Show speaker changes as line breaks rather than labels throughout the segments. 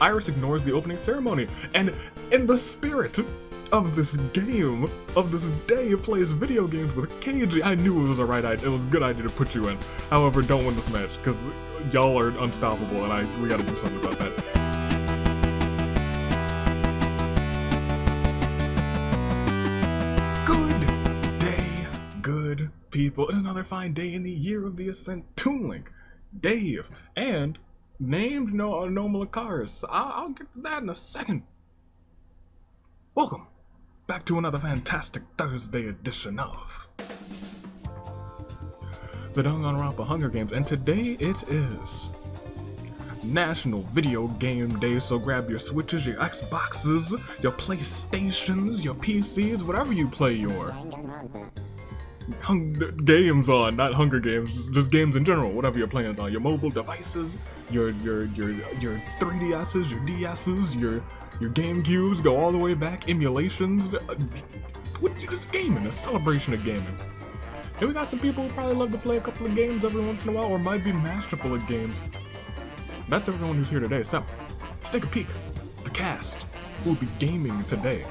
Iris ignores the opening ceremony, and in the spirit of this game, of this day, plays video games with KG. I knew it was a right idea. It was a good idea to put you in. However, don't win this match, because y'all are unstoppable, and we gotta do something about that. Good day, good people. It's another fine day in the year of the Ascent. Toon Link, Dave, and named Anomalakaris. I'll get to that in a second. Welcome back to another fantastic Thursday edition of the Danganronpa Hunger Games, and today it is National Video Game Day, so grab your Switches, your Xboxes, your PlayStations, your PCs, whatever you play your games on, not Hunger Games, just games in general, whatever you're playing on, your mobile devices, your 3DSs, your DSs, your GameCubes, go all the way back, emulations, just gaming, a celebration of gaming. And we got some people who probably love to play a couple of games every once in a while, or might be masterful at games. That's everyone who's here today, so let's take a peek at the cast who will be gaming today.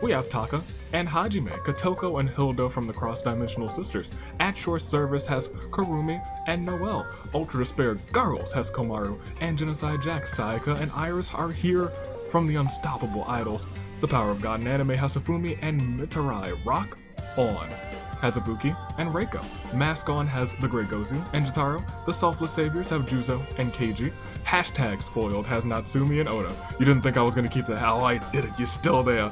We have Taka and Hajime, Kotoko and Hilda from the Cross-Dimensional Sisters. At Shore Service has Karumi and Noelle. Ultra Despair Girls has Komaru and Genocide Jack. Sayaka and Iris are here from the Unstoppable Idols. The Power of God and Anime has Safumi and Mitarai. Rock On has Ibuki and Reiko. Mask On has the Great Gozu and Jotaro. The Selfless Saviors have Juzo and Keiji. Hashtag Spoiled has Natsumi and Oda. You didn't think I was gonna keep that? Oh, I did it, you're still there.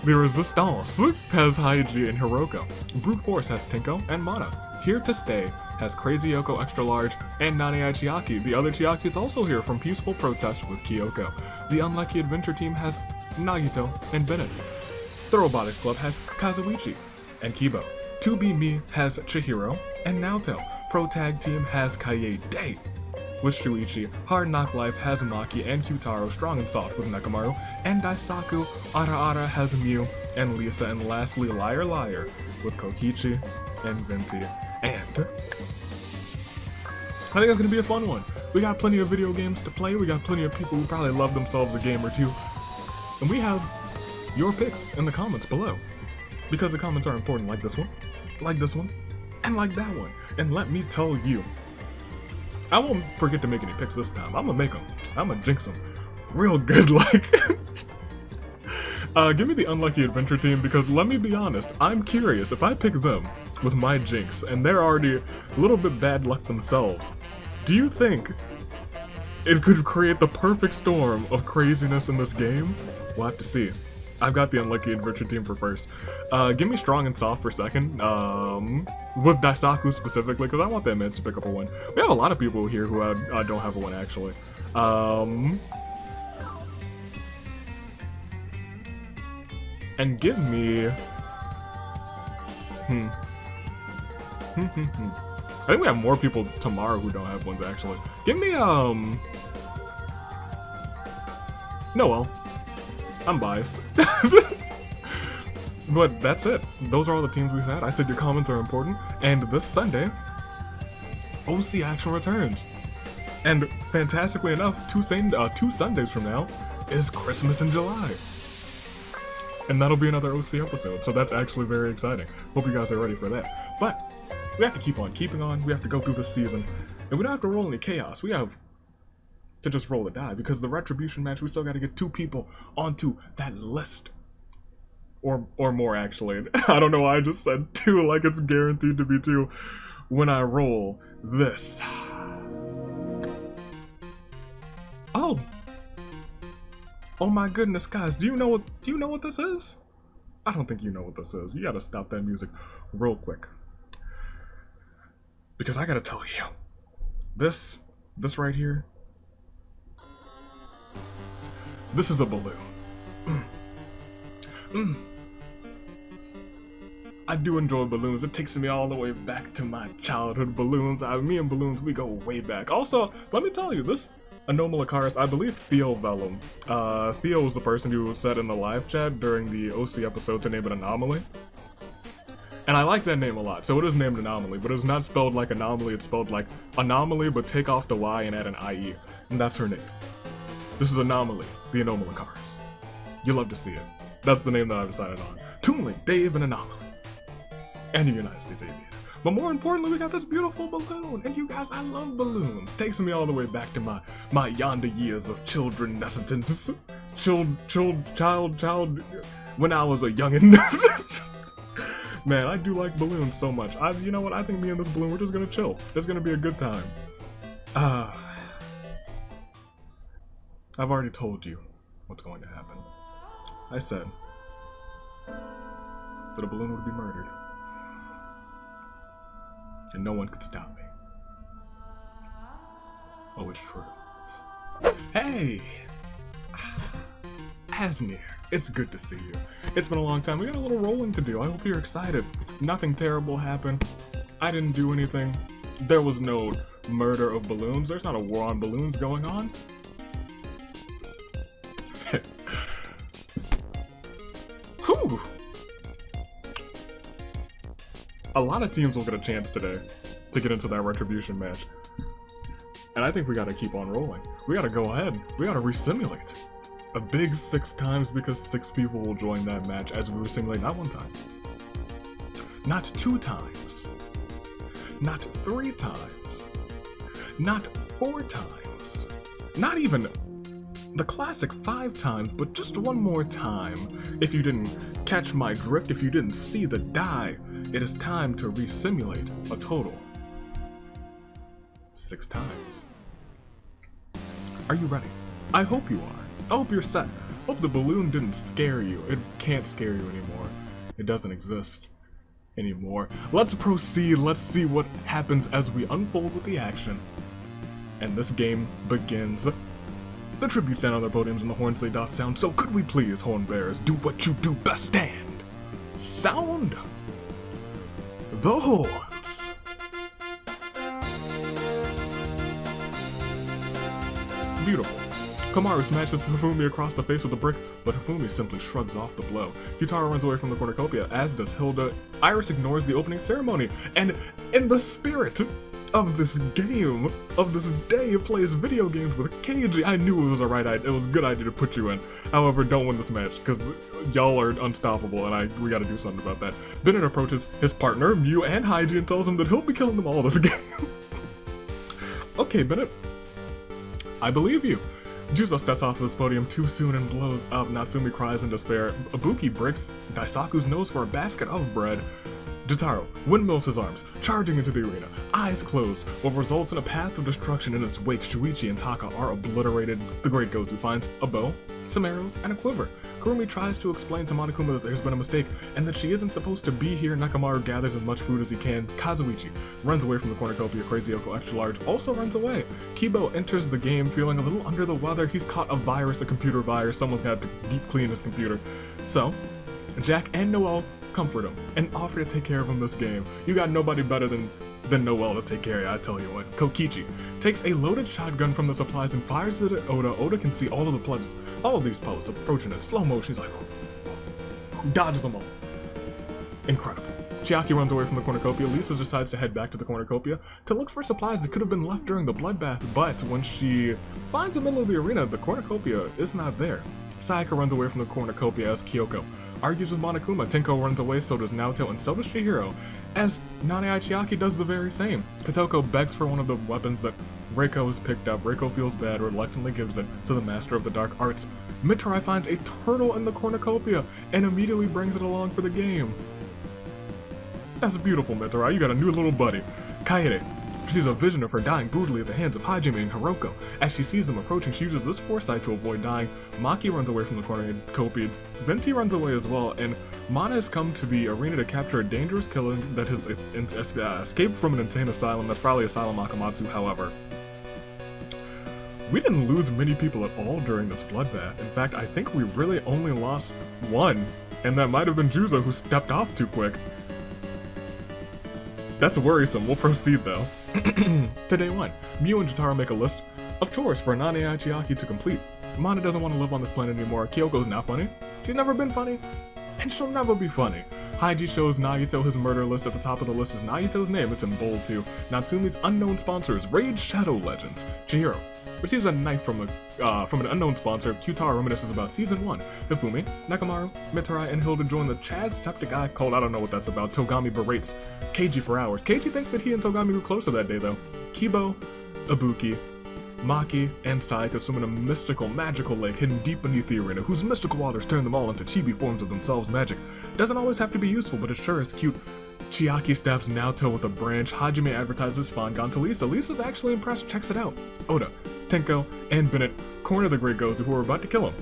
The Resistance has Haiji and Hiroko. Brute Force has Tinko and Mana. Here to Stay has Crazy Yoko Extra Large and Nani Chiaki. The other Chiaki is also here from Peaceful Protest with Kyoko. The Unlucky Adventure Team has Nagito and Bennett. The Robotics Club has Kazuichi and Kibo. To Be Me has Chihiro and Naoto. Pro Tag Team has Kaede with Shuichi. Hard Knock Life has Maki and Kyutaro. Strong and Soft with Nekamaru. And Daisaku Ara Ara has Mew and Lisa. And lastly, Liar Liar with Kokichi and Venti. And I think it's gonna be a fun one. We got plenty of video games to play. We got plenty of people who probably love themselves a game or two. And we have your picks in the comments below, because the comments are important, like this one, and like that one. And let me tell you, I won't forget to make any picks this time. I'm gonna make them. I'm gonna jinx them real good, like. Give me the Unlucky Adventure Team, because let me be honest, I'm curious, if I pick them with my jinx, and they're already a little bit bad luck themselves, do you think it could create the perfect storm of craziness in this game? We'll have to see. I've got the Unlucky Adventure Team for first. Give me Strong and Soft for second, with Daisaku specifically, because I want that man to pick up a win. We have a lot of people here who don't have a win, actually. And give me... I think we have more people tomorrow who don't have ones, actually. Give me, Noelle. I'm biased. But that's it. Those are all the teams we've had. I said your comments are important. And this Sunday, OC Action returns. And fantastically enough, two Sundays from now is Christmas in July. And that'll be another OC episode, so that's actually very exciting. Hope you guys are ready for that. But we have to keep on keeping on. We have to go through this season. And we don't have to roll any chaos. We have to just roll the die, because the Retribution match, we still got to get 2 people onto that list. Or more, actually. I don't know why I just said 2 like it's guaranteed to be 2 when I roll this. Oh! Oh my goodness, guys, do you know what this is? I don't think you know what this is. You gotta stop that music real quick, because I gotta tell you, this right here, this is a balloon. I do enjoy balloons. It takes me all the way back to my childhood. Balloons, me and balloons, we go way back. Also, let me tell you, this Anomalakaris, I believe Theo Vellum. Theo was the person who said in the live chat during the OC episode to name it Anomaly. And I like that name a lot, so it is named Anomaly, but it was not spelled like Anomaly, it's spelled like Anomaly, but take off the Y and add an IE. And that's her name. This is Anomaly, the Anomaly cars. You love to see it. That's the name that I've decided on. Toon Link, Dave, and Anomaly. And the United States Aviator. But more importantly, we got this beautiful balloon. And you guys, I love balloons. Takes me all the way back to my yonder years of children necessitance. Child, when I was a youngin'. Man, I do like balloons so much. You know what? I think me and this balloon, we're just gonna chill. It's gonna be a good time. I've already told you what's going to happen. I said that a balloon would be murdered. And no one could stop me. Oh, it's true. Hey! Asnir, it's good to see you. It's been a long time. We got a little rolling to do. I hope you're excited. Nothing terrible happened. I didn't do anything. There was no murder of balloons. There's not a war on balloons going on. Whew! A lot of teams will get a chance today to get into that retribution match. And I think we gotta keep on rolling. We gotta go ahead. We gotta resimulate. A big 6 times because 6 people will join that match as we resimulate not 1 time. Not 2 times. Not 3 times. Not 4 times. Not even the classic 5 times, but just 1 more time. If you didn't catch my drift, if you didn't see the die, it is time to resimulate a total 6 times. Are you ready? I hope you are. I hope you're set. I hope the balloon didn't scare you. It can't scare you anymore. It doesn't exist anymore. Let's proceed. Let's see what happens as we unfold with the action. And this game begins. The tributes stand on their podiums and the horns they doth sound. So could we please, horn bearers, do what you do best, stand. Sound the horns. Beautiful. Komaru smashes Hifumi across the face with a brick, but Hifumi simply shrugs off the blow. Yutaro runs away from the cornucopia, as does Hilda. Iris ignores the opening ceremony, and in the spirit of this game, of this day, plays video games with Keiji. I knew it was it was a good idea to put you in. However, don't win this match, because y'all are unstoppable, and we gotta do something about that. Bennett approaches his partner, Mew, and Hygie, and tells him that he'll be killing them all this game. Okay, Bennett. I believe you. Juzo steps off of his podium too soon and blows up. Natsumi cries in despair. Ibuki breaks Daisaku's nose for a basket of bread. Jotaro windmills his arms, charging into the arena, eyes closed, what results in a path of destruction in its wake. Shuichi and Taka are obliterated. The Great Gozu finds a bow, some arrows, and a quiver. Kurumi tries to explain to Monokuma that there's been a mistake, and that she isn't supposed to be here. Nakamaru gathers as much food as he can. Kazuichi runs away from the cornucopia. Crazy Oko Extra Large also runs away. Kibo enters the game feeling a little under the weather. He's caught a computer virus. Someone's got to deep clean his computer. So, Jack and Noelle comfort him and offer to take care of him this game. You got nobody better than Noelle to take care of you, I tell you what. Kokichi takes a loaded shotgun from the supplies and fires it at Oda. Oda can see all of the pledges, all of these poses approaching in slow motion. He's like, dodges them all. Incredible. Chiaki runs away from the cornucopia. Lisa decides to head back to the cornucopia to look for supplies that could have been left during the bloodbath, but when she finds the middle of the arena, the cornucopia is not there. Sayaka runs away from the cornucopia as Kyoko argues with Monokuma. Tenko runs away, so does Naoto, and so does Chihiro, as Nanai Chiaki does the very same. Kotoko begs for one of the weapons that Reiko has picked up. Reiko feels bad, reluctantly gives it to the Master of the Dark Arts. Mitarai finds a turtle in the cornucopia and immediately brings it along for the game. That's beautiful, Mitarai. You got a new little buddy. Kaede sees a vision of her dying brutally at the hands of Hajime and Hiroko. As she sees them approaching, she uses this foresight to avoid dying. Maki runs away from the cornucopia. Venti runs away as well, and Mana has come to the arena to capture a dangerous killer that has escaped from an insane asylum. That's probably Asylum Akamatsu, however. We didn't lose many people at all during this bloodbath. In fact, I think we really only lost one, and that might have been Juzo, who stepped off too quick. That's worrisome. We'll proceed though. To day 1, Mew and Jotaro make a list of chores for Nanai Chiaki to complete. Mana doesn't want to live on this planet anymore. Kyoko's not funny. She's never been funny. and she'll never be funny. Haiji shows Nagito his murder list. At the top of the list is Nagito's name, it's in bold too. Natsumi's unknown sponsors, Raid Shadow Legends. Chihiro receives a knife from an unknown sponsor. Kyutaro reminisces about Season 1. Hifumi, Nekomaru, Mitarai, and Hilda join the Chad Septic Eye cult. I don't know what that's about. Togami berates Keiji for hours. Keiji thinks that he and Togami grew closer that day though. Kibo, Ibuki, Maki, and Sayaka swim in a mystical, magical lake hidden deep beneath the arena, whose mystical waters turn them all into chibi forms of themselves magic. Doesn't always have to be useful, but it sure is cute. Chiaki stabs Naoto with a branch. Hajime advertises Fangon to Lisa. Lisa's actually impressed, checks it out. Oda, Tenko, and Bennett corner the Great Gozu who are about to kill him.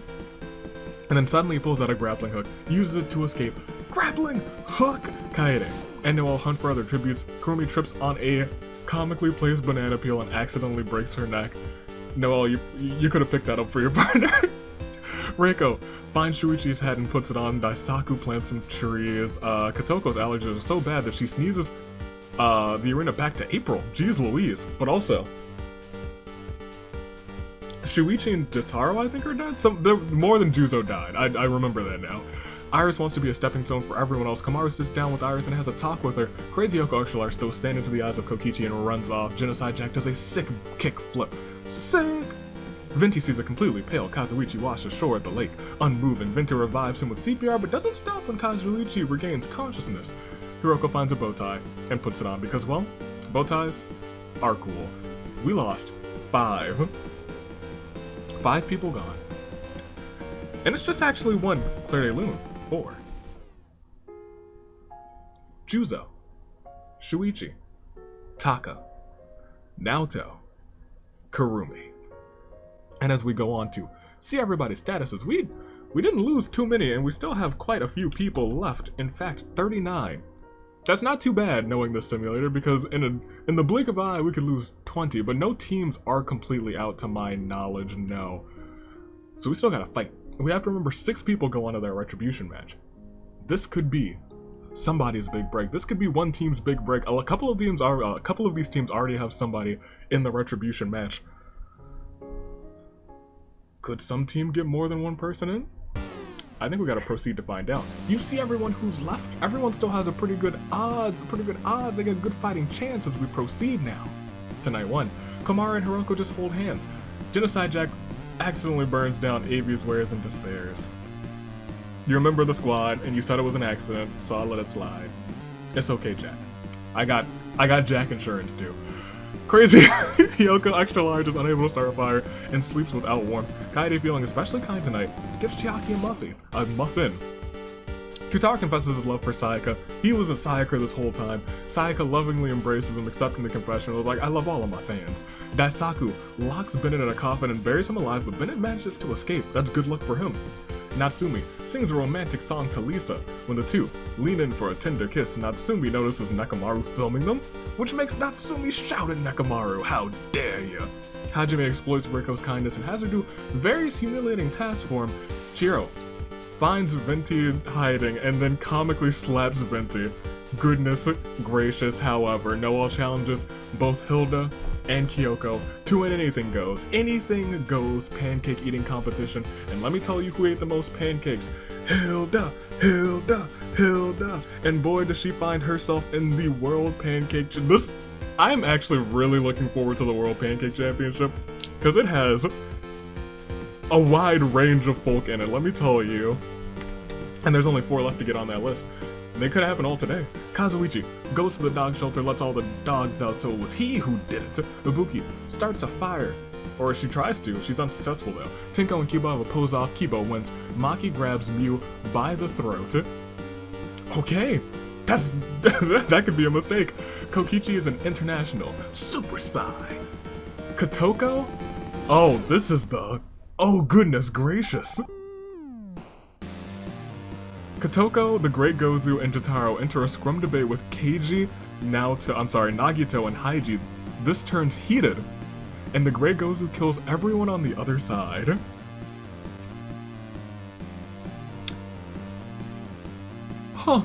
And then suddenly he pulls out a grappling hook, uses it to escape. Grappling hook! Kaede and Noelle hunt for other tributes. Kurumi trips on a comically placed banana peel and accidentally breaks her neck. Noelle, you could have picked that up for your partner. Reiko finds Shuichi's head and puts it on. Daisaku plants some trees. Katoko's allergies are so bad that she sneezes the arena back to April. Jeez Louise. But also, Shuichi and Jotaro, I think, are dead. More than Juzo died. I remember that now. Iris wants to be a stepping stone for everyone else. Kamaru sits down with Iris and has a talk with her. Crazy Yoko Archelaar stows sand into the eyes of Kokichi and runs off. Genocide Jack does a sick kick flip. Sick! Venti sees a completely pale Kazuichi wash ashore at the lake. Unmoving, Venti revives him with CPR but doesn't stop when Kazuichi regains consciousness. Hiroko finds a bow tie and puts it on because, well, bow ties are cool. We lost 5 people gone. And it's just actually 1 Claire de Lune. 4. Juzo, Shuichi, Taka, Naoto, Kurumi. And as we go on to see everybody's statuses, we didn't lose too many and we still have quite a few people left. In fact, 39. That's not too bad knowing this simulator because in the blink of an eye we could lose 20, but no teams are completely out to my knowledge, no. So we still gotta fight. We have to remember 6 people go onto their retribution match. This could be somebody's big break. This could be one team's big break. A couple of these teams already have somebody in the retribution match. Could some team get more than 1 person in? I think we gotta proceed to find out. You see everyone who's left? Everyone still has a pretty good odds. They get a good fighting chance as we proceed now. To night 1, Komara and Hiroko just hold hands. Genocide Jack accidentally burns down Avi's wares and despairs. You remember the squad, and you said it was an accident, so I'll let it slide. It's okay, Jack. I got Jack insurance too. Crazy Hyoko extra large is unable to start a fire and sleeps without warmth. Kaede, feeling especially kind tonight, gives Chiaki a muffin. Kyutaro confesses his love for Sayaka. He was a Sayaka this whole time. Sayaka lovingly embraces him, accepting the confession. It was like, I love all of my fans. Daisaku locks Bennett in a coffin and buries him alive, but Bennett manages to escape. That's good luck for him. Natsumi sings a romantic song to Lisa. When the two lean in for a tender kiss, Natsumi notices Nekomaru filming them, which makes Natsumi shout at Nekomaru, how dare you! Hajime exploits Reiko's kindness and has her do various humiliating tasks for him. Chihiro finds Venti hiding and then comically slaps Venti. Goodness gracious, however, Noelle challenges both Hilda and Kyoko to an anything goes pancake eating competition, and let me tell you who ate the most pancakes. Hilda! And boy does she find herself in the World Pancake I'm actually really looking forward to the World Pancake Championship, because it has a wide range of folk in it, let me tell you. And there's only 4 left to get on that list. They could happen all today. Kazuichi goes to the dog shelter, lets all the dogs out, so it was he who did it. Ibuki starts a fire. Or she tries to, she's unsuccessful though. Tenko and Kiba have a pose off, Kiba wins. Maki grabs Mew by the throat. Okay, that could be a mistake. Kokichi is an international super spy. Kotoko? Oh, this is oh goodness gracious. Kotoko, the Great Gozu, and Jotaro enter a scrum debate with Nagito and Haiji. This turns heated, and the Great Gozu kills everyone on the other side. Huh.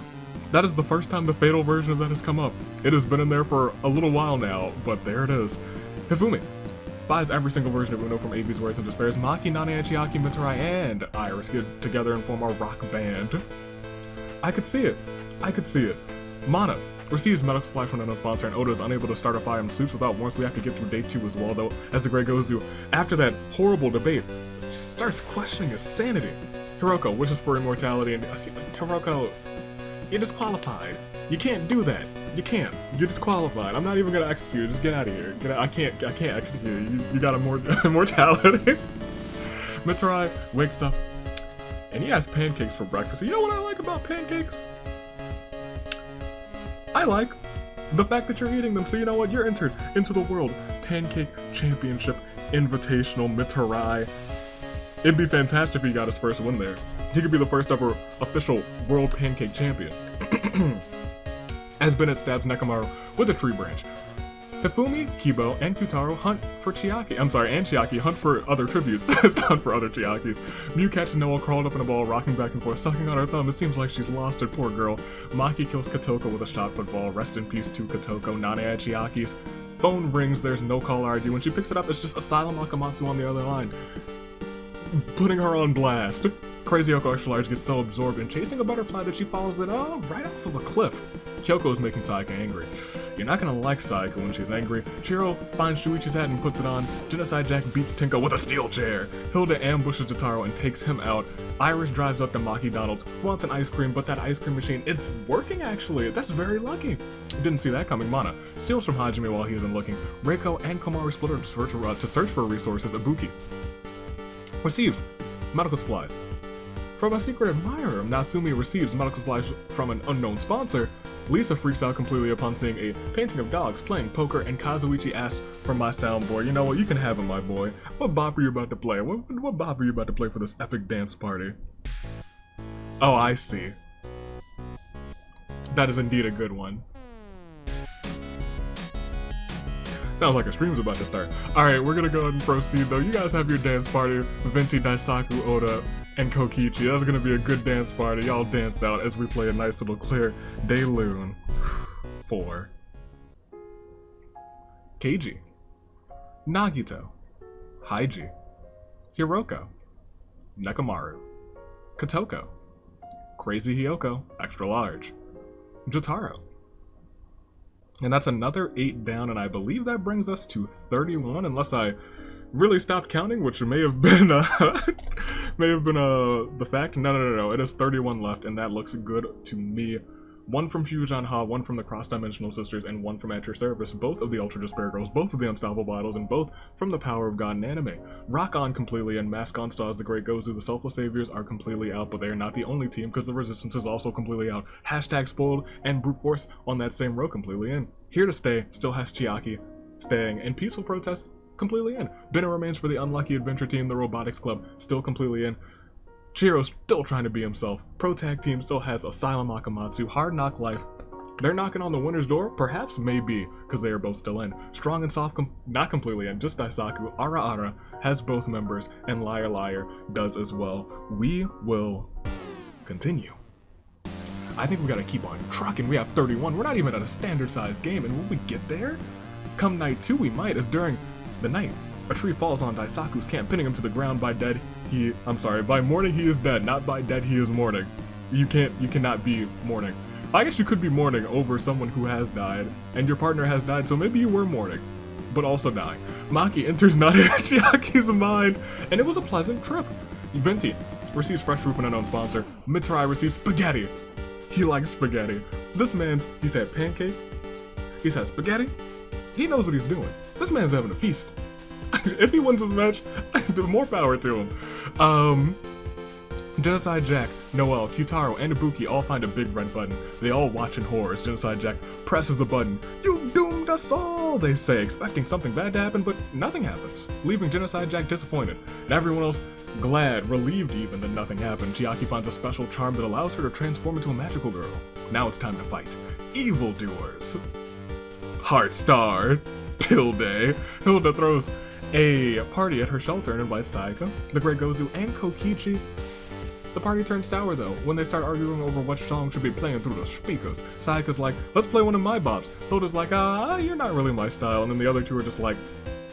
That is the first time the fatal version of that has come up. It has been in there for a little while now, but there it is. Hifumi buys every single version of Uno from AB's Wares and Despairs. Maki, Nana, Chiaki, Mitarai, and Iris get together and form a rock band. I could see it. I could see it. Mana receives medical supplies from an sponsor, and Oda is unable to start a fire in suits without warmth. We have to get through day 2 as well, though, as the Great Gozu, after that horrible debate, just starts questioning his sanity. Hiroko wishes for immortality, and Hiroko, you're disqualified. You can't do that. You can't. You're disqualified. I'm not even gonna execute you. Just get out of here. I can't execute you. You got immortality. Mitsurai wakes up, and he has pancakes for breakfast. You know what I like about pancakes? I like the fact that you're eating them, so you know what? You're entered into the World Pancake Championship Invitational, Mitsurai. It'd be fantastic if he got his first win there. He could be the first ever official World Pancake Champion. As Bennett stabs Nekomaru with a tree branch. Hifumi, Kibo, and Kyutaro hunt for Chiaki. I'm sorry, and Chiaki hunt for other tributes. Hunt for other Chiakis. Mew catches Noah crawled up in a ball, rocking back and forth, sucking on her thumb. It seems like she's lost it, poor girl. Maki kills Kotoko with a shot put ball. Rest in peace to Kotoko. Nane at Chiaki's. Phone rings, there's no caller ID. When she picks it up, it's just Asylum Akamatsu on the other line, putting her on blast. Crazy Yoko Extra Large gets so absorbed in chasing a butterfly that she follows it right off of a cliff. Kyoko is making Sayaka angry. You're not gonna like Sayaka when she's angry. Chiro finds Shuichi's hat and puts it on. Genocide Jack beats Tinka with a steel chair. Hilda ambushes Jotaro and takes him out. Iris drives up to Maki Donald's, wants an ice cream, but that ice cream machine, it's working actually. That's very lucky. Didn't see that coming. Mana steals from Hajime while he isn't looking. Reiko and Komaru split her to search for resources. Ibuki receives medical supplies from a secret admirer. Natsumi receives medical supplies from an unknown sponsor. Lisa freaks out completely upon seeing a painting of dogs playing poker, and Kazuichi asks for my soundboard. You know what? You can have it, my boy. What bop are you about to play? What bop are you about to play for this epic dance party? Oh, I see. That is indeed a good one. Sounds like a stream's about to start. Alright, we're gonna go ahead and proceed though. You guys have your dance party. Venti, Daisaku, Oda, and Kokichi. That's gonna be a good dance party. Y'all dance out as we play a nice little clear day loon. 4. Keiji, Nagito, Haiji, Hiroko, Nekomaru, Kotoko, Crazy Hiyoko, extra large, Jotaro. And that's another 8 down, and I believe that brings us to 31, unless I really stopped counting, which may have been the fact. No. It is 31 left, and that looks good to me. 1 from Fujian Ha, 1 from the Cross-Dimensional Sisters, and 1 from At Your Service, both of the Ultra Despair Girls, both of the Unstoppable Idols, and both from the Power of God and anime. Rock On completely in, Mask On stars the Great Gozu, the Selfless Saviors are completely out, but they are not the only team, because the Resistance is also completely out. Hashtag Spoiled and Brute Force on that same row completely in. Here to Stay still has Chiaki staying, and Peaceful Protest completely in. Bennett remains for the Unlucky Adventure Team, the Robotics Club still completely in. Chiro's still trying to be himself. Pro Tag Team still has Asylum Akamatsu, Hard Knock Life. They're knocking on the winner's door? Perhaps, maybe, because they are both still in. Strong and Soft, not completely in, just Daisaku. Ara Ara has both members, and Liar Liar does as well. We will continue. I think we gotta keep on trucking. We have 31. We're not even at a standard size game, and when we get there, come night 2 we might, as during the night, a tree falls on Daisaku's camp, pinning him to the ground. By morning he is dead, not by dead he is mourning. You cannot be mourning. I guess you could be mourning over someone who has died, and your partner has died, so maybe you were mourning, but also dying. Maki enters Nadia Chiaki's mind, and it was a pleasant trip. Venti receives fresh fruit from an unknown sponsor. Mitsurai receives spaghetti. He likes spaghetti. This man's, he's had pancake, he's had spaghetti, he knows what he's doing. This man's having a feast. If he wins this match, more power to him. Genocide Jack, Noel, Kyutaro, and Ibuki all find a big red button. They all watch in horror as Genocide Jack presses the button. You've doomed us all, they say, expecting something bad to happen, but nothing happens, leaving Genocide Jack disappointed, and everyone else glad, relieved even, that nothing happened. Chiaki finds a special charm that allows her to transform into a magical girl. Now it's time to fight evildoers. Heart Star, Tilde. Hilda throws a party at her shelter and invites Sayaka, the Great Gozu, and Kokichi. The party turns sour though, when they start arguing over what song should be playing through the speakers. Sayaka's like, let's play one of my bops. Hilda's like, you're not really my style, and then the other two are just like,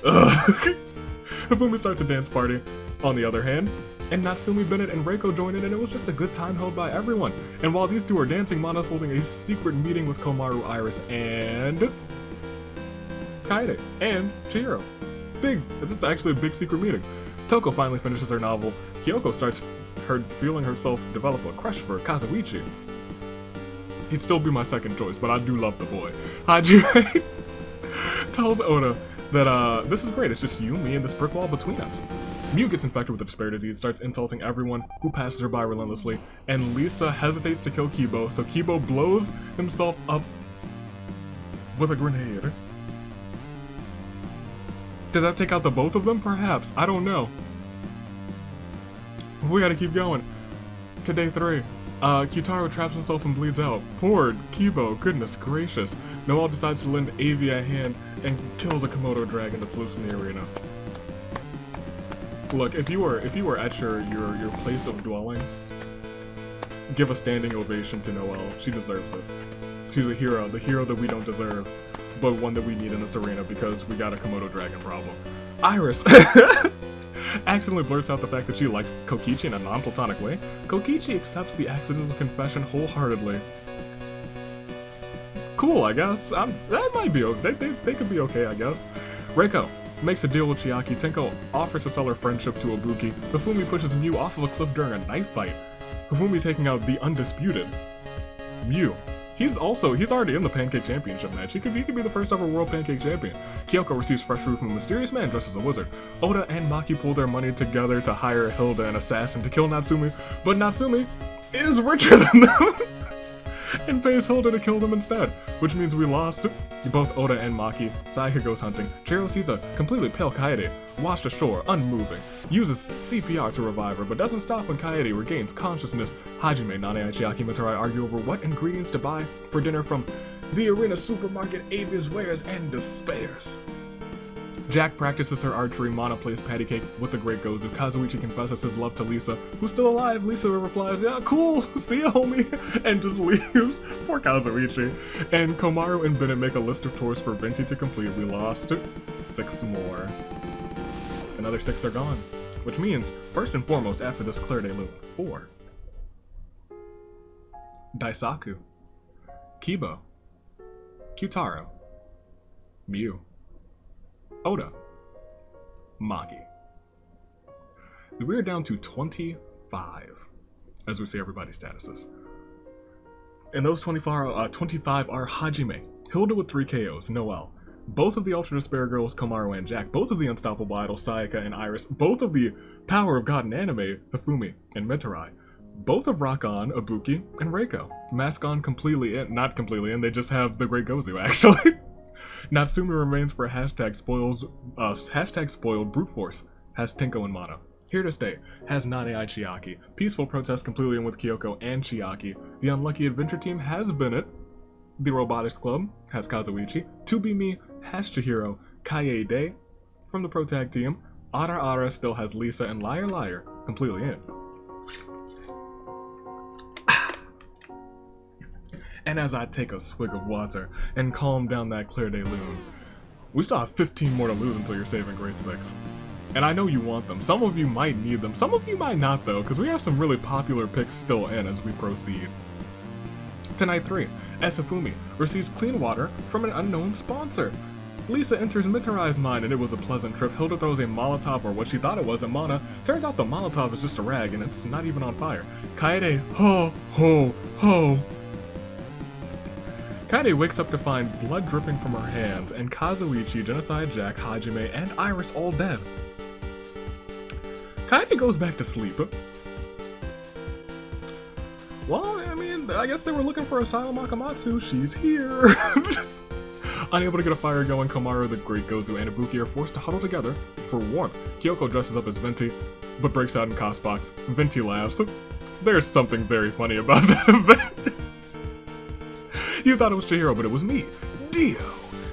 ugh. Hifumi starts a dance party. On the other hand, and Natsumi, Bennett, and Reiko join in, and it was just a good time held by everyone. And while these two are dancing, Mana's holding a secret meeting with Komaru, Iris, and Kaede, and Chihiro. It's actually a big secret meeting. Toko finally finishes her novel. Kyoko starts feeling herself develop a crush for Kazuichi. He'd still be my second choice, but I do love the boy. Hajime tells Oda that this is great, it's just you, me, and this brick wall between us. Miu gets infected with the despair disease, starts insulting everyone who passes her by relentlessly, and Lisa hesitates to kill Kibo, so Kibo blows himself up with a grenade. Does that take out the both of them? Perhaps. I don't know. We gotta keep going. To day 3. Kyutaro traps himself and bleeds out. Poor Kibo, goodness gracious. Noel decides to lend Avi a hand and kills a Komodo dragon that's loose in the arena. Look, if you were at your place of dwelling, give a standing ovation to Noel. She deserves it. She's a hero, the hero that we don't deserve, but one that we need in this arena because we got a Komodo dragon problem. Iris accidentally blurts out the fact that she likes Kokichi in a non-platonic way. Kokichi accepts the accidental confession wholeheartedly. Cool, I guess. That might be okay. They could be okay, I guess. Reiko makes a deal with Chiaki. Tenko offers to sell her friendship to Ibuki. Hifumi pushes Miu off of a cliff during a knife fight. Hifumi taking out the undisputed Miu. He's already in the Pancake Championship match. He could be the first ever World Pancake Champion. Kyoko receives fresh food from a mysterious man dressed as a wizard. Oda and Maki pull their money together to hire Hilda, an assassin, to kill Natsumi, but Natsumi is richer than them and pays Hilda to kill them instead, which means we lost both Oda and Maki. Sayaka goes hunting. Chihiro sees a completely pale Kaede, washed ashore, unmoving, uses CPR to revive her, but doesn't stop when Kaede regains consciousness. Hajime, Nane, and Chiaki Mitarai argue over what ingredients to buy for dinner from the arena supermarket. Avis wears and despairs. Jack practices her archery. Mana plays patty cake with the great Gozu. Kazuichi confesses his love to Lisa, who's still alive. Lisa replies, "Yeah, cool, see ya, homie," and just leaves. Poor Kazuichi. And Komaru and Bennett make a list of chores for Venti to complete. We lost 6 more. Another 6 are gone. Which means, first and foremost, after this clear day loop, 4. Daisaku. Kibo. Kyutaro. Miu. Oda. Maki. We are down to 25, as we see everybody's statuses. And those 25 are Hajime, Hilda with 3 KOs, Noel, both of the Ultra Despair Girls, Komaru and Jack, both of the Unstoppable Idols, Sayaka and Iris, both of the Power of God and Anime, Hifumi and Mitarai, both of Rock On, Ibuki, and Reiko. Mask On completely in, not completely in, they just have the Great Gozu, actually. Natsumi remains for hashtag spoiled brute force, has Tenko and Mana. Here to stay, has Nane I Chiaki. Peaceful protest completely in with Kyoko and Chiaki. The Unlucky Adventure Team has Bennett. The Robotics Club has Kazuichi. To Be Me has Chihiro. Kaede from the Pro Tag Team. Ara Ara still has Lisa, and Liar Liar completely in. And as I take a swig of water and calm down that clear day loon, we still have 15 more to lose until your saving grace picks. And I know you want them. Some of you might need them. Some of you might not, though, because we have some really popular picks still in as we proceed. Tonight 3, Hifumi receives clean water from an unknown sponsor. Lisa enters Mitarai's mind, and it was a pleasant trip. Hilda throws a Molotov, or what she thought it was, at Mana. Turns out the Molotov is just a rag, and it's not even on fire. Kaede, ho, ho, ho. Kaede wakes up to find blood dripping from her hands, and Kazuichi, Genocide Jack, Hajime, and Iris all dead. Kaede goes back to sleep. Well, I mean, I guess they were looking for Asao Makamatsu. She's here. Unable to get a fire going, Komaru, the Great Gozu, and Ibuki are forced to huddle together for warmth. Kyoko dresses up as Venti, but breaks out in Cosbox. Venti laughs. There's something very funny about that event. You thought it was Chihiro, but it was me, Dio.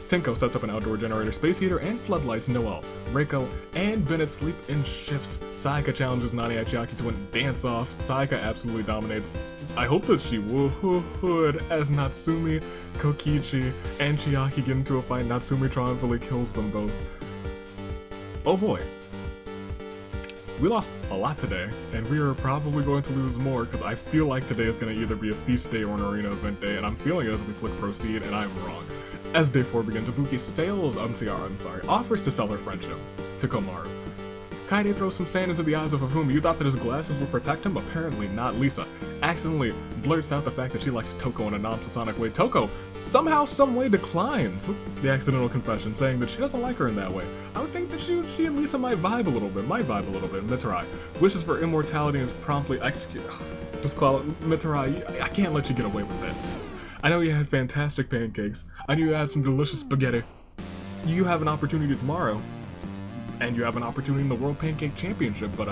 Tenko sets up an outdoor generator, space heater, and floodlights. Noel, Reiko, and Bennett sleep in shifts. Sayaka challenges Nani Chiaki to a dance-off. Sayaka absolutely dominates. I hope that she would, as Natsumi, Kokichi, and Chiaki get into a fight. Natsumi triumphantly kills them both. Oh boy. We lost a lot today, and we are probably going to lose more because I feel like today is going to either be a feast day or an arena event day, and I'm feeling it as we click proceed, and I'm wrong. As day 4 begins, Ibuki offers to sell her friendship to Komaru. Kaede throws some sand into the eyes of Hifumi. You thought that his glasses would protect him? Apparently not. Lisa accidentally blurts out the fact that she likes Toko in a non-platonic way. Toko somehow, someway declines the accidental confession, saying that she doesn't like her in that way. I would think that she and Lisa might vibe a little bit. Mitarai wishes for immortality and is promptly executed. Mitarai, I can't let you get away with that. I know you had fantastic pancakes. I knew you had some delicious spaghetti. You have an opportunity tomorrow. And you have an opportunity in the World Pancake Championship, but,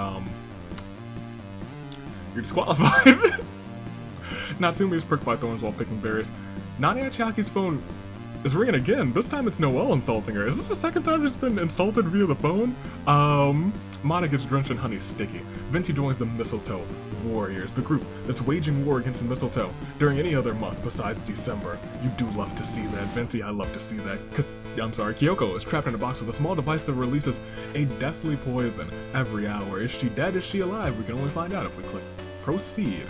you're disqualified. Natsumi is pricked by thorns while picking berries. Nania Chiaki's phone is ringing again. This time it's Noelle insulting her. Is this the second time she's been insulted via the phone? Mana gets drenched in honey sticky. Venti joins the Mistletoe Warriors, the group that's waging war against the mistletoe during any other month besides December. You do love to see that. Venti, I love to see that. Kyoko is trapped in a box with a small device that releases a deathly poison every hour. Is she dead? Is she alive? We can only find out if we click proceed.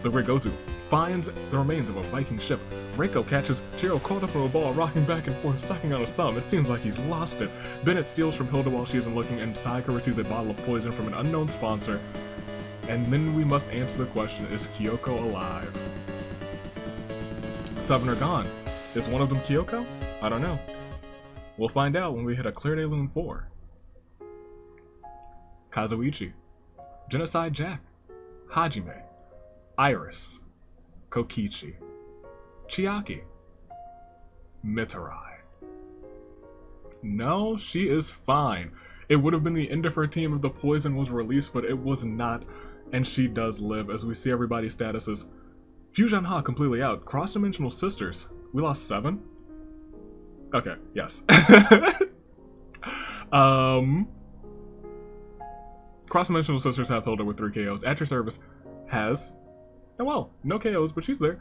The Regozu finds the remains of a Viking ship. Reiko catches Jiro caught up in a ball, rocking back and forth, sucking on his thumb. It seems like he's lost it. Bennett steals from Hilda while she isn't looking, and Sayaka receives a bottle of poison from an unknown sponsor. And then we must answer the question, is Kyoko alive? 7 are gone. Is one of them Kyoko? I don't know. We'll find out when we hit a Clear Day Loon 4. Kazuichi, Genocide Jack, Hajime, Iris, Kokichi, Chiaki, Mitarai. No, she is fine. It would have been the end of her team if the poison was released, but it was not, and she does live, as we see everybody's statuses. Fusion Ha completely out. Cross-dimensional sisters. We lost 7? Okay, yes. Cross-dimensional sisters have Hilda with 3 KOs. At your service has, oh well, no KOs, but she's there.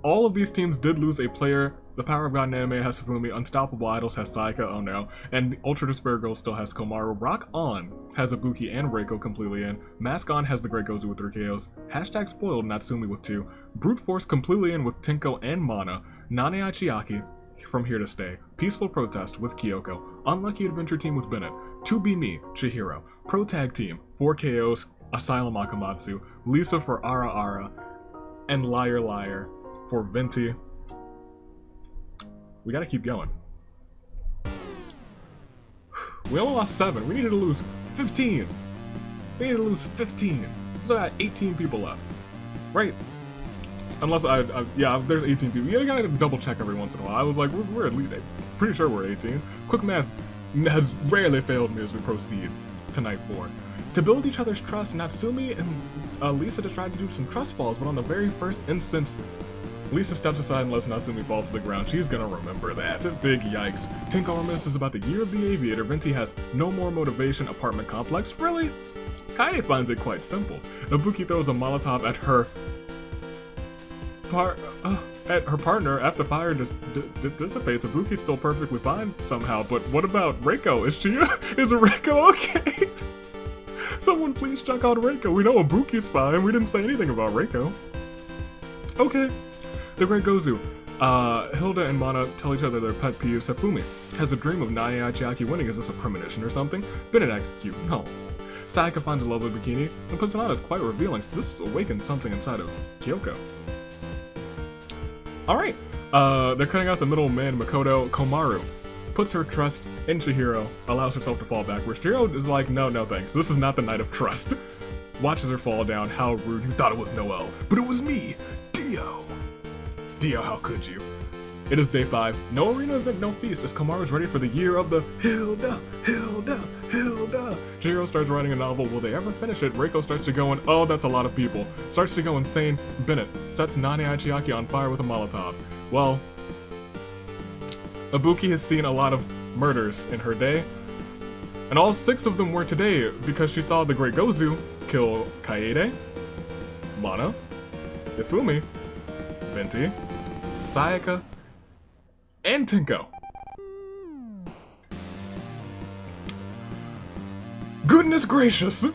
All of these teams did lose a player. The Power of God in Anime has Hifumi. Unstoppable Idols has Sayaka, oh no. And the Ultra Despair Girl still has Komaru. Rock On has Ibuki and Reiko completely in. Mask On has the Great Gozu with 3 KOs. Hashtag Spoiled Natsumi with 2. Brute Force completely in with Tenko and Mana. Nane Chiaki from Here to Stay. Peaceful Protest with Kyoko. Unlucky Adventure Team with Bennett. To Be Me, Chihiro. Pro Tag Team, 4 KOs, Asylum Akamatsu. Lisa for Ara Ara. And Liar Liar for Venti. We gotta keep going. We only lost 7. We needed to lose 15. We needed to lose 15. So I got 18 people left. Right? Unless yeah, there's 18 people. You gotta double check every once in a while. I was like, we're at least, pretty sure we're 18. Quick math has rarely failed me as we proceed to night 4. To build each other's trust, Natsumi and Lisa just tried to do some trust falls, but on the very first instance, Lisa steps aside and lets Natsumi fall to the ground. She's gonna remember that. Big yikes. Tenko reminisces about the year of the aviator. Venti has no more motivation. Apartment complex. Really? Kaede finds it quite simple. Ibuki throws a Molotov at her partner after fire just dissipates. Ibuki's still perfectly fine somehow, but what about Reiko? Is Reiko okay? Someone please check out Reiko. We know Ibuki's fine. We didn't say anything about Reiko. Okay. The Great Gozu. Hilda and Mana tell each other their pet peeves. Hifumi has a dream of Naya Chiaki winning. Is this a premonition or something? Bennett execute. No. Sayaka finds a lovely bikini and puts it on as quite revealing. So this awakens something inside of Kyoko. Alright. They're cutting out the middleman, Makoto. Komaru puts her trust in Chihiro, allows herself to fall backwards. Chihiro is like, no thanks. This is not the night of trust. Watches her fall down. How rude. You thought it was Noelle, but it was me, Dio. Dio, how could you? It is day 5. No arena event, no feast, as Komaru's ready for the year of the Hilda. Chihiro starts writing a novel. Will they ever finish it? Reiko starts to go in, oh, that's a lot of people. Starts to go insane. Bennett sets Nane Chiaki on fire with a Molotov. Well, Ibuki has seen a lot of murders in her day, and all 6 of them were today because she saw the Great Gozu kill Kaede, Mana, Hifumi, Venti, Sayaka, and Tenko. Goodness gracious!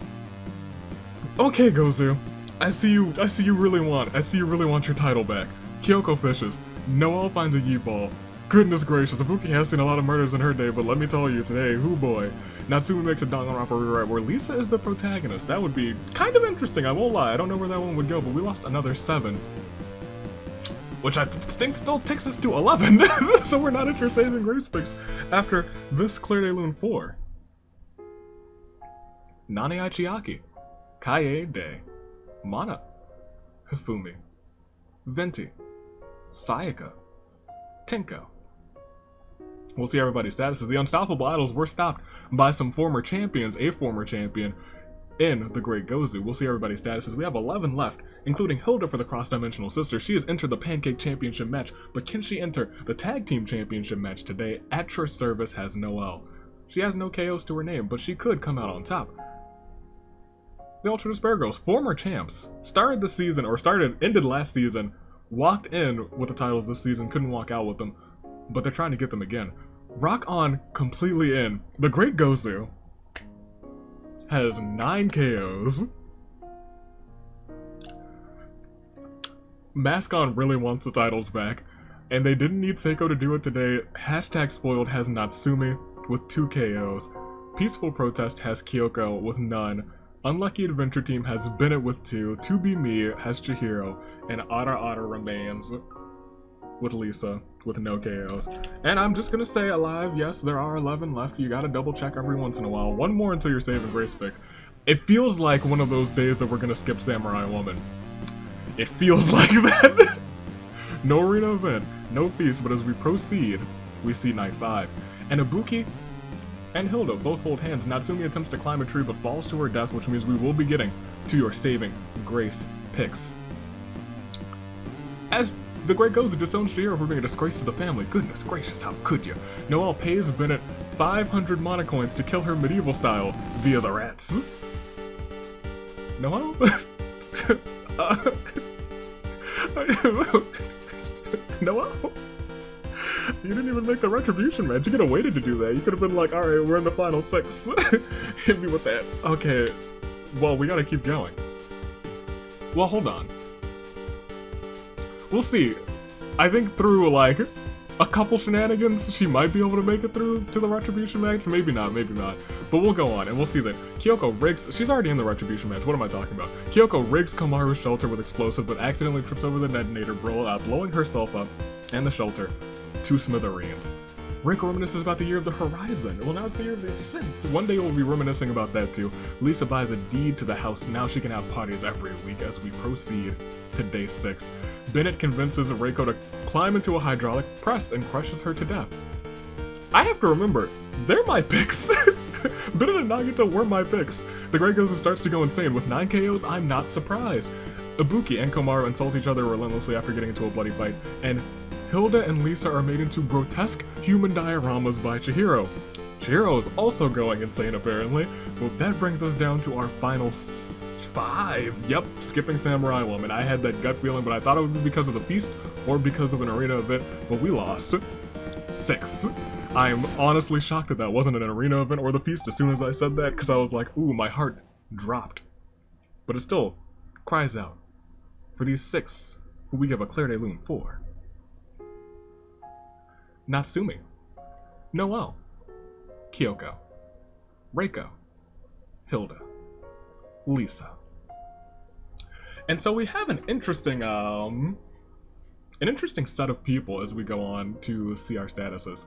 Okay, Gozu. I see you really want your title back. Kyoko fishes. Noelle finds a Yeet-Ball. Goodness gracious, Ibuki has seen a lot of murders in her day, but let me tell you today, hoo boy. Natsumi makes a Danganronpa rewrite where Lisa is the protagonist. That would be kind of interesting, I won't lie. I don't know where that one would go, but we lost another 7. Which I think still takes us to 11. So we're not at your saving grace picks after this Claire de Lune 4. Nane Aichiaki. Kaie De. Mana. Hifumi. Venti. Sayaka. Tenko. We'll see everybody's statuses. The Unstoppable Idols were stopped by some former champions, a former champion in the Great Gozu. We'll see everybody's statuses. We have 11 left, including Hilda for the Cross-Dimensional Sister. She has entered the Pancake Championship match, but can she enter the Tag Team Championship match today? At your service has Noelle. She has no KOs to her name, but she could come out on top. The Ultra Despair Girls, former champs, ended last season, walked in with the titles this season, couldn't walk out with them, but they're trying to get them again. Rock On completely in. The Great Gozu has 9 KOs. Mask On really wants the titles back, and they didn't need Seiko to do it today. Hashtag Spoiled has Natsumi with 2 KOs. Peaceful Protest has Kyoko with none. Unlucky Adventure Team has Bennett with 2. To Be Me has Chihiro, and Otter remains with Lisa with no KOs. And I'm just gonna say alive, yes, there are 11 left. You gotta double check every once in a while. One more until your saving grace pick. It feels like one of those days that we're gonna skip Samurai Woman. It feels like that. No arena event, no feast, but as we proceed, we see night 5. And Ibuki and Hilda both hold hands. Natsumi attempts to climb a tree but falls to her death, which means we will be getting to your saving grace picks. As the Great Gozu disowns Chihiro for being a disgrace to the family. Goodness gracious, how could you? Noelle pays Bennett 500 mana coins to kill her medieval style via the rats. Noelle? Noelle? You didn't even make the retribution match. You could have waited to do that. You could have been like, alright, we're in the final 6. Hit me with that. Okay, well, we gotta keep going. Well, hold on. We'll see. I think through, like, a couple shenanigans, she might be able to make it through to the retribution match. Maybe not, maybe not. But we'll go on, and we'll see that Kyoko rigs... She's already in the retribution match. What am I talking about? Kyoko rigs Komaru's shelter with explosive, but accidentally trips over the detonator, blowing herself up and the shelter to smithereens. Rick reminisces about the year of the horizon. Well, now it's the year of the ascent. One day we'll be reminiscing about that too. Lisa buys a deed to the house. Now she can have parties every week as we proceed to day 6. Bennett convinces Reiko to climb into a hydraulic press and crushes her to death. I have to remember, they're my picks. Bennett and Nagito were my picks. The Great Gozu starts to go insane. With 9 KOs, I'm not surprised. Ibuki and Komaru insult each other relentlessly after getting into a bloody fight, and Hilda and Lisa are made into grotesque human dioramas by Chihiro. Chihiro is also going insane apparently. Well, that brings us down to our final 5. Yep, skipping Samurai Woman. I had that gut feeling, but I thought it would be because of the feast or because of an arena event, but we lost. 6. I'm honestly shocked that that wasn't an arena event or the feast as soon as I said that, because I was like, ooh, my heart dropped. But it still cries out for these 6 who we give a Claire de Lune 4. Natsumi, Noelle, Kyoko, Reiko, Hilda, Lisa. And so we have an interesting set of people as we go on to see our statuses.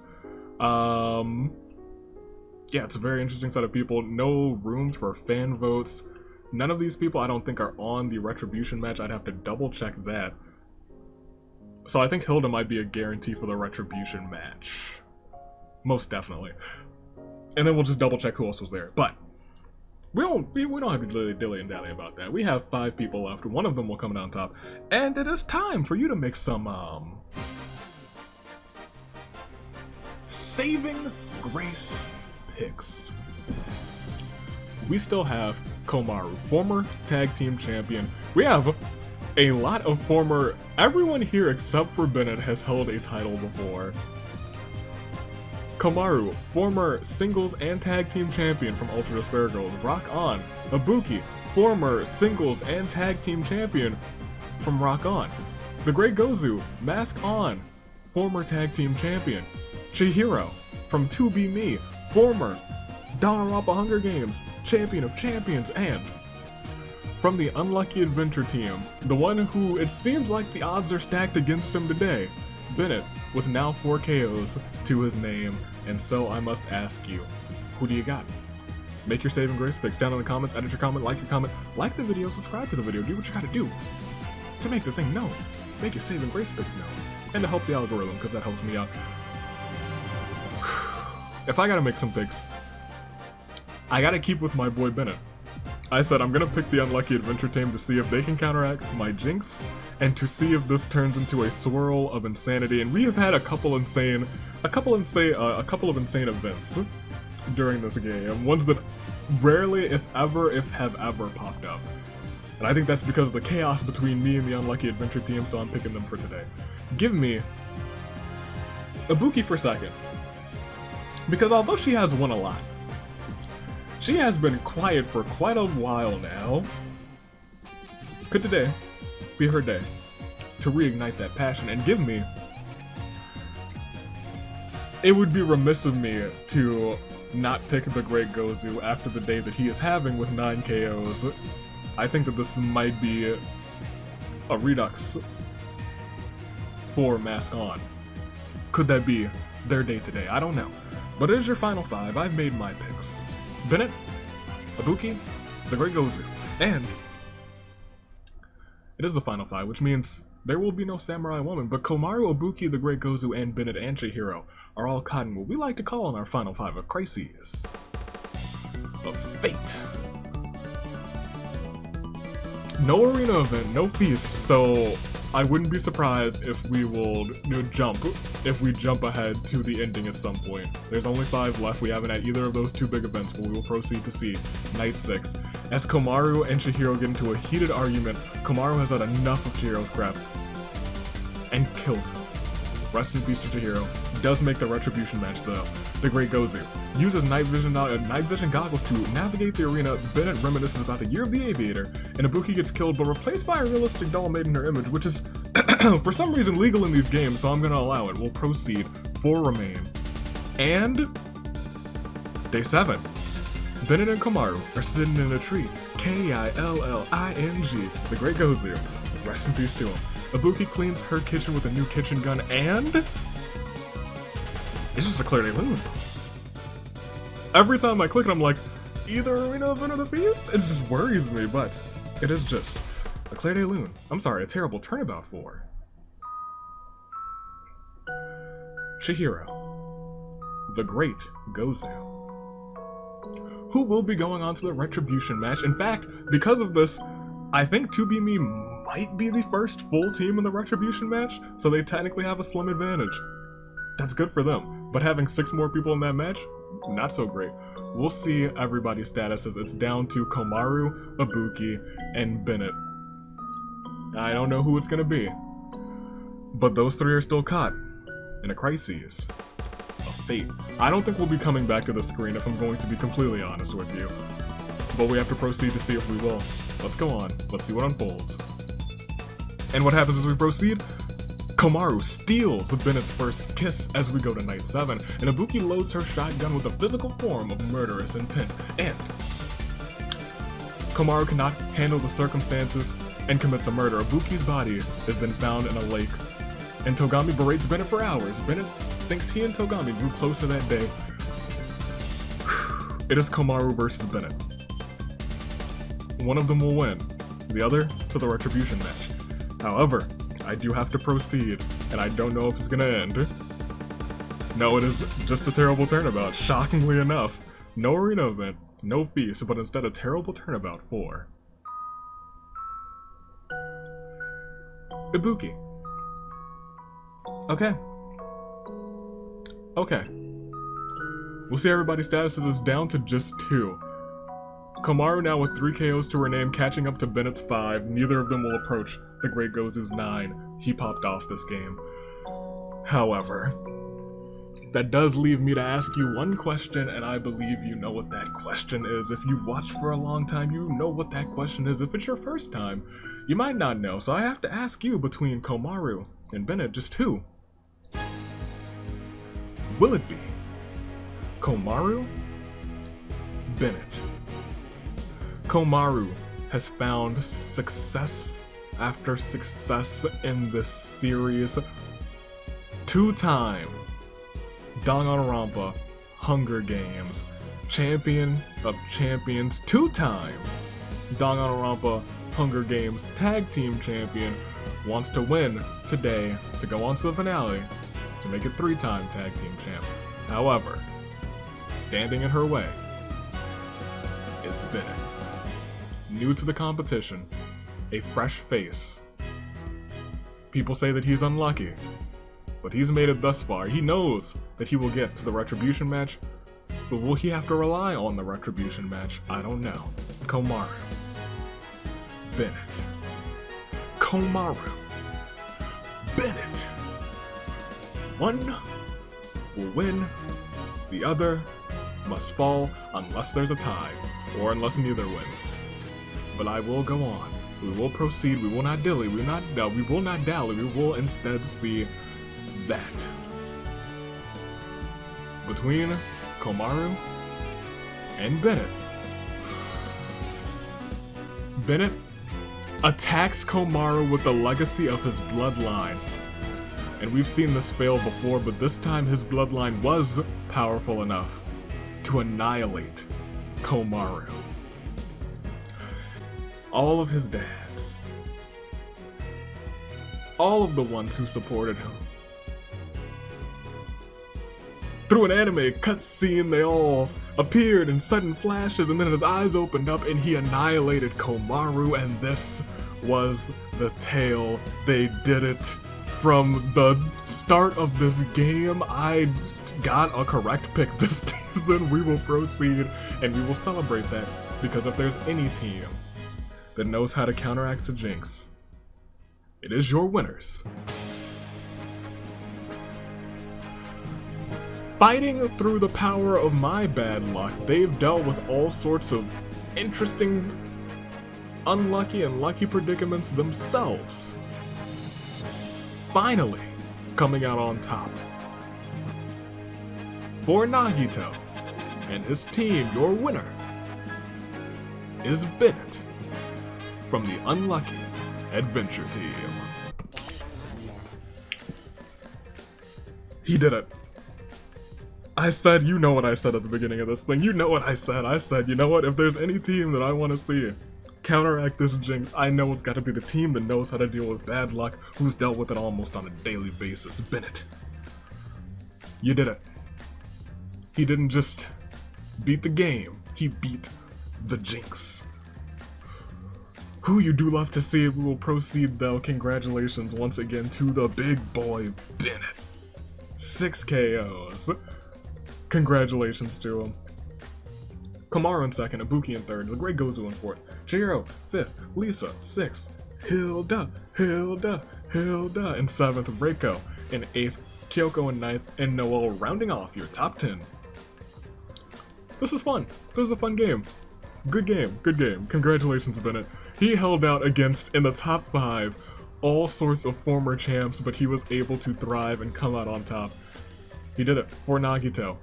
Yeah, it's a very interesting set of people. No rooms for fan votes. None of these people I don't think are on the Retribution match. I'd have to double check that. So I think Hilda might be a guarantee for the Retribution match. Most definitely. And then we'll just double check who else was there. But we don't have to be dilly and dally about that. We have 5 people left. One of them will come down top. And it is time for you to make some saving grace picks. We still have Komaru, former tag team champion. We have a lot of former... Everyone here except for Bennett has held a title before. Komaru, former singles and tag team champion from Ultra Despair Girls. Rock On, Ibuki, former singles and tag team champion from Rock On. The Great Gozu, Mask On, former tag team champion. Chihiro from 2B Me, former Danganronpa Hunger Games, champion of champions. And from the Unlucky Adventure team, the one who it seems like the odds are stacked against him today, Bennett, with now 4 KOs to his name. And so I must ask you, who do you got? Make your saving grace picks down in the comments, edit your comment, like the video, subscribe to the video, do what you gotta do to make the thing known. Make your saving grace picks known. And to help the algorithm, because that helps me out. If I gotta make some picks, I gotta keep with my boy Bennett. I said I'm gonna pick the Unlucky Adventure team to see if they can counteract my jinx, and to see if this turns into a swirl of insanity. And we have had a couple of insane events during this game, ones that rarely, if have ever popped up. And I think that's because of the chaos between me and the Unlucky Adventure team, so I'm picking them for today. Give me Ibuki for second, because although she has won a lot, she has been quiet for quite a while now. Could today be her day to reignite that passion? And give me... It would be remiss of me to not pick the Great Gozu after the day that he is having with 9 KOs. I think that this might be a redux for Mask On. Could that be their day today? I don't know. But it is your final 5. I've made my picks. Bennett, Ibuki, the Great Gozu, and it is the final 5, which means there will be no Samurai Woman, but Komaru, Ibuki, the Great Gozu, and Bennett and Chihiro are all caught in what we like to call in our final 5 of crises of fate. No arena event, no feast, so I wouldn't be surprised if we will jump ahead to the ending at some point. There's only 5 left. We haven't had either of those 2 big events, but we will proceed to see Night 6. As Komaru and Chihiro get into a heated argument, Komaru has had enough of Chihiro's crap and kills him. Rest in peace to Chihiro. Does make the retribution match though. The Great Gozu uses night vision goggles to navigate the arena. Bennett reminisces about the year of the aviator, and Ibuki gets killed but replaced by a realistic doll made in her image, which is for some reason legal in these games, so I'm gonna allow it. We'll proceed. 4 remain. And day 7. Bennett and Komaru are sitting in a tree. Killing. The Great Gozu. Rest in peace to him. Ibuki cleans her kitchen with a new kitchen gun, and it's just a Claire de Lune. Every time I click it, I'm like, either arena event or the feast? It just worries me, but it is just a Claire de Lune. I'm sorry, a terrible turnabout for Chihiro, the Great Gozu, who will be going on to the retribution match. In fact, because of this, I think 2B Me might be the first full team in the retribution match, so they technically have a slim advantage. That's good for them, but having 6 more people in that match, not so great. We'll see everybody's statuses. It's down to Komaru, Ibuki, and Bennett. I don't know who it's gonna be, but those 3 are still caught in a crisis of fate. I don't think we'll be coming back to the screen, if I'm going to be completely honest with you, but we have to proceed to see if we will. Let's go on. Let's see what unfolds. And what happens as we proceed? Komaru steals Bennett's first kiss as we go to night 7, and Ibuki loads her shotgun with a physical form of murderous intent, and Komaru cannot handle the circumstances and commits a murder. Ibuki's body is then found in a lake, and Togami berates Bennett for hours. Bennett thinks he and Togami grew closer that day. It is Komaru versus Bennett. One of them will win, the other to the retribution match. However, I do have to proceed, and I don't know if it's gonna end. No, it is just a terrible turnabout, shockingly enough. No arena event, no feast, but instead a terrible turnabout for Ibuki. Okay. We'll see everybody's statuses is down to just 2. Komaru now with 3 KOs to her name, catching up to Bennett's 5. Neither of them will approach the Great Gozu's 9. He popped off this game. However, that does leave me to ask you one question, and I believe you know what that question is. If you've watched for a long time, you know what that question is. If it's your first time, you might not know, so I have to ask you, between Komaru and Bennett, just who will it be? Komaru? Bennett. Komaru has found success after success in this series. Two-time Danganronpa Hunger Games Champion of Champions, two-time Danganronpa Hunger Games Tag Team Champion, wants to win today to go on to the finale to make it three-time Tag Team Champ. However, standing in her way is Bennett. New to the competition, a fresh face. People say that he's unlucky, but he's made it thus far. He knows that he will get to the Retribution match, but will he have to rely on the Retribution match? I don't know. Komaru. Bennett. Komaru. Bennett. One will win, the other must fall unless there's a tie, or unless neither wins. But I will go on. We will proceed. We will not dilly. We will not dally. We will instead see that between Komaru and Bennett. Bennett attacks Komaru with the legacy of his bloodline. And we've seen this fail before, but this time his bloodline was powerful enough to annihilate Komaru. All of his dads, all of the ones who supported him. Through an anime cutscene, they all appeared in sudden flashes, and then his eyes opened up and he annihilated Komaru, and this was the tale. They did it. From the start of this game, I got a correct pick this season. We will proceed and we will celebrate that, because if there's any team that knows how to counteract a jinx, it is your winners. Fighting through the power of my bad luck, they've dealt with all sorts of interesting, unlucky, and lucky predicaments themselves. Finally, coming out on top. For Nagito and his team, your winner is Bennett from the Unlucky Adventure Team. He did it. I said, you know what I said at the beginning of this thing. You know what I said. I said, you know what? If there's any team that I want to see counteract this jinx, I know it's got to be the team that knows how to deal with bad luck, who's dealt with it almost on a daily basis. Bennett. You did it. He didn't just beat the game. He beat the jinx. Who you do love to see. We will proceed though. Congratulations once again to the big boy Bennett. 6 KOs. Congratulations to him. Komaru in second, Ibuki in third, the Great Gozu in fourth, Chihiro 5th, Lisa 6th, Hilda in 7th, Reiko in 8th, Kyoko in 9th, and Noel rounding off your top 10. This is fun. This is a fun game. Good game. Good game. Congratulations, Bennett. He held out against, in the top 5, all sorts of former champs, but he was able to thrive and come out on top. He did it for Nagito.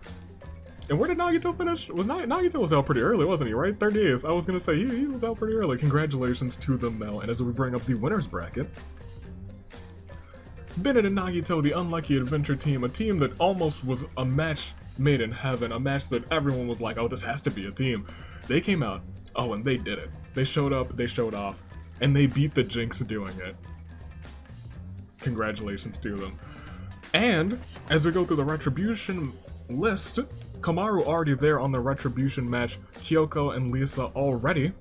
And where did Nagito finish? Nagito was out pretty early, wasn't he, right? 38th. I was gonna say, he was out pretty early. Congratulations to them though. And as we bring up the winners bracket, Bennett and Nagito, the Unlucky Adventure Team, a team that almost was a match made in heaven, a match that everyone was like, oh, this has to be a team. They came out, oh, and they did it. They showed up, they showed off, and they beat the Jinx doing it. Congratulations to them. And as we go through the Retribution list, Komaru already there on the Retribution match, Kyoko and Lisa already.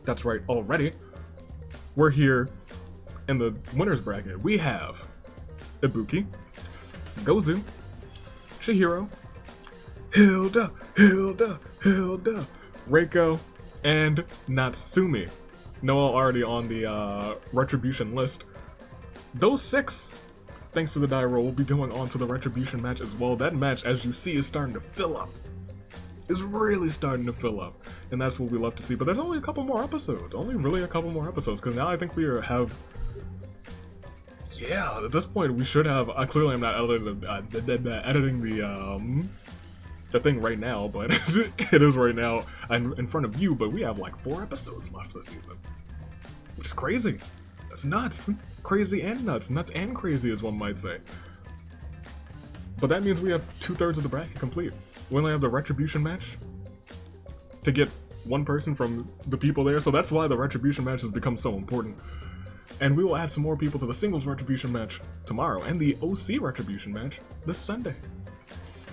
That's right, already. We're here in the winners bracket. We have Ibuki, Gozu, Chihiro, Hilda, Reiko, and Natsumi. Noel already on the Retribution list. Those 6 thanks to the die roll, we'll be going on to the Retribution match as well. That match, as you see, is starting to fill up. Is really starting to fill up, and that's what we love to see. But there's only a couple more episodes, only really a couple more episodes, because now I think we have, yeah, at this point we should have, clearly I'm not editing the thing right now, but it is right now in front of you, but we have like 4 episodes left this season, which is crazy. That's nuts. Crazy and nuts. Nuts and crazy, as one might say. But that means we have 2/3 of the bracket complete. We only have the Retribution match to get one person from the people there, so that's why the Retribution match has become so important. And we will add some more people to the Singles Retribution match tomorrow, and the OC Retribution match this Sunday.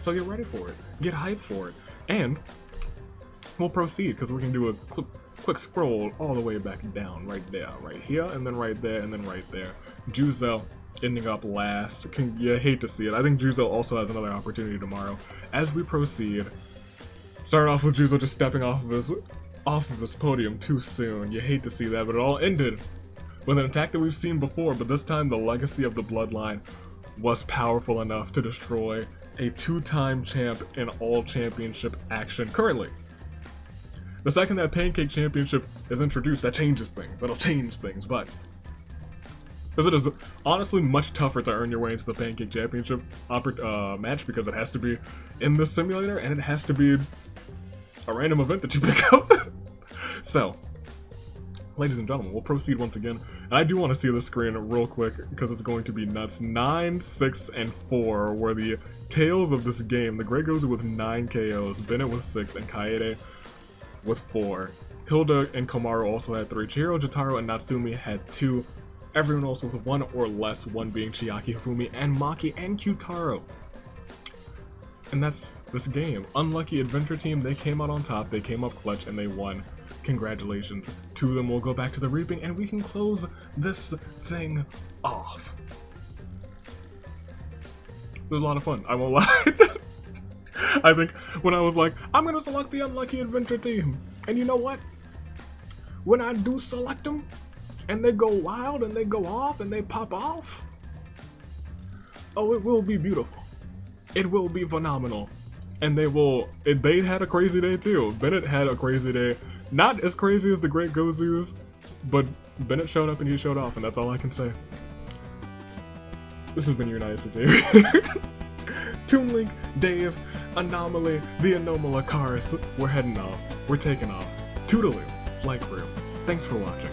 So get ready for it. Get hyped for it. And we'll proceed, because we can do a quick scroll all the way back down, right there, right here, and then right there, and then right there. Juzo ending up last. You hate to see it. I think Juzo also has another opportunity tomorrow. As we proceed, start off with Juzo just stepping off of his podium too soon. You hate to see that, but it all ended with an attack that we've seen before, but this time the legacy of the bloodline was powerful enough to destroy a 2-time champ in all championship action currently. The second that Pancake Championship is introduced, that changes things. That'll change things, but because it is honestly much tougher to earn your way into the Pancake Championship match, because it has to be in this simulator and it has to be a random event that you pick up. So, ladies and gentlemen, we'll proceed once again. And I do want to see the screen real quick because it's going to be nuts. 9, 6, and 4 were the tales of this game. The Great Gozu with 9 KOs, Bennett with 6, and Kaede with 4. Hilda and Komaru also had 3. Chihiro, Jotaro, and Natsumi had 2. Everyone else with 1 or less, 1 being Chiaki, Hifumi, and Maki, and Kyutaro. And that's this game. Unlucky Adventure Team, they came out on top, they came up clutch, and they won. Congratulations to them. We'll go back to the reaping, and we can close this thing off. It was a lot of fun, I won't lie. I think when I was like, I'm gonna select the Unlucky Adventure Team, and you know what? When I do select them, and they go wild, and they go off, and they pop off, oh, it will be beautiful. It will be phenomenal. And they had a crazy day too. Bennett had a crazy day. Not as crazy as the Great Gozus, but Bennett showed up and he showed off, and that's all I can say. This has been your United States. Toon Link, Dave, Anomaly, the Anomala Cars. We're heading off. We're taking off. Toodaloo, Flight Crew. Thanks for watching.